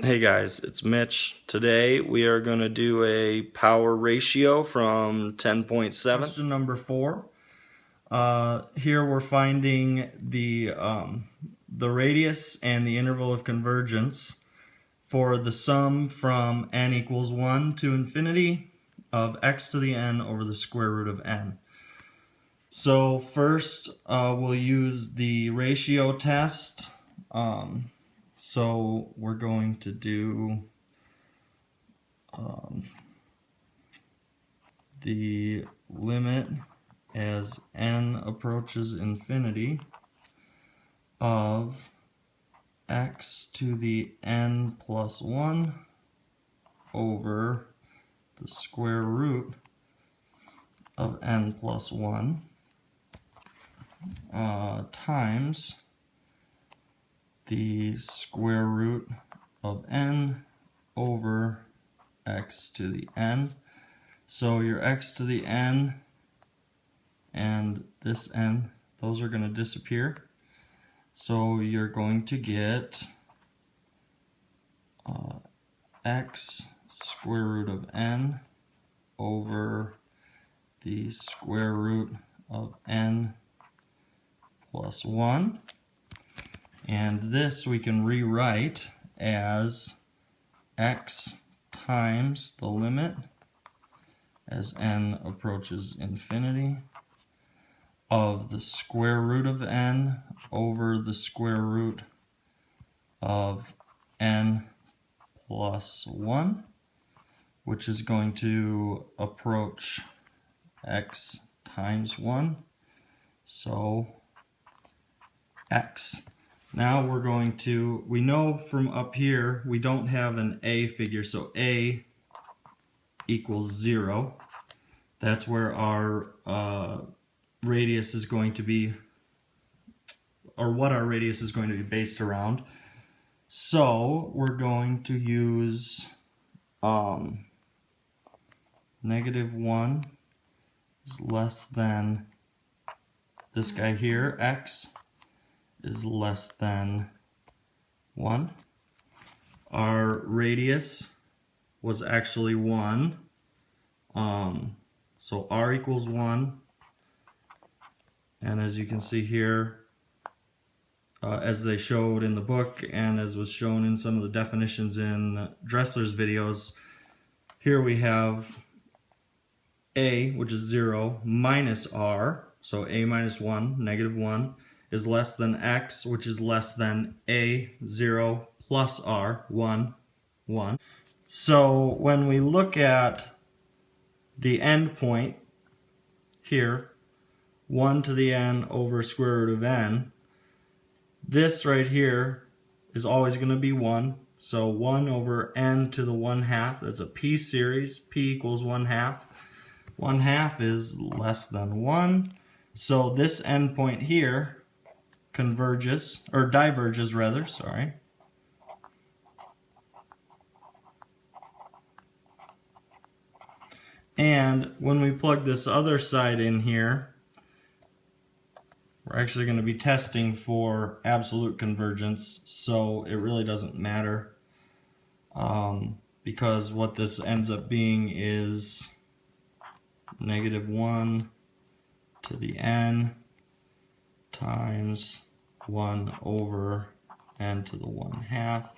Hey guys, it's Mitch. Today we are going to do a power ratio from 10.7. Question number 4. Here we're finding the radius and the interval of convergence for the sum from n equals 1 to infinity of x to the n over the square root of n. So first we'll use the ratio test. So we're going to do the limit as n approaches infinity of x to the n plus 1 over the square root of n plus 1 times the square root of n over x to the n. So your x to the n and this n, those are going to disappear. So you're going to get x square root of n over the square root of n plus 1. And this we can rewrite as x times the limit as n approaches infinity of the square root of n over the square root of n plus 1, which is going to approach x times 1, so x. Now we're going to, we know from up here we don't have an a figure, so a equals 0. That's where our radius is going to be, or what our radius is going to be based around. So we're going to use -1 is less than this guy here, x is less than 1. Our radius was actually 1, so r equals 1, and as you can see here, as they showed in the book and as was shown in some of the definitions in Dressler's videos, here we have a, which is 0, minus r, so a minus 1, -1, is less than x, which is less than a, 0, plus r, 1, 1. So when we look at the end point here, 1 to the n over square root of n, this right here is always going to be 1. So 1 over n to the 1/2, that's a p series, p equals 1/2. 1/2 is less than 1. So this endpoint here converges, or diverges rather, sorry. And when we plug this other side in here, we're actually going to be testing for absolute convergence, so it really doesn't matter, because what this ends up being is -1 to the n times 1 over n to the 1/2.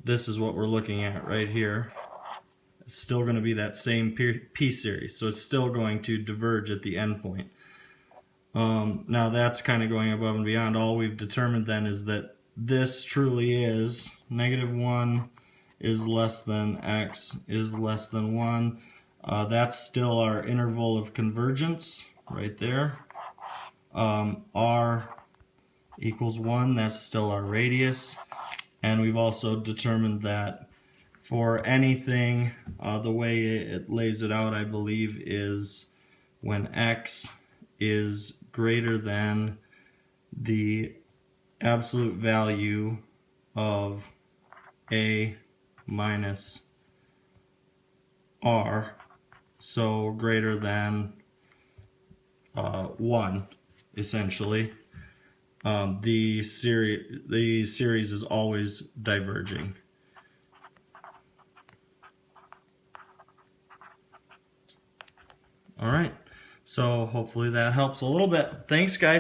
This is what we're looking at right here. It's still going to be that same p series, so it's still going to diverge at the endpoint. Now that's kind of going above and beyond. All we've determined then is that this truly is -1 is less than x is less than 1. That's still our interval of convergence right there. R equals 1, that's still our radius. And we've also determined that for anything, the way it lays it out, I believe, is when x is greater than the absolute value of a minus r, so greater than 1, essentially. the series is always diverging. All right, so hopefully that helps a little bit. Thanks, guys.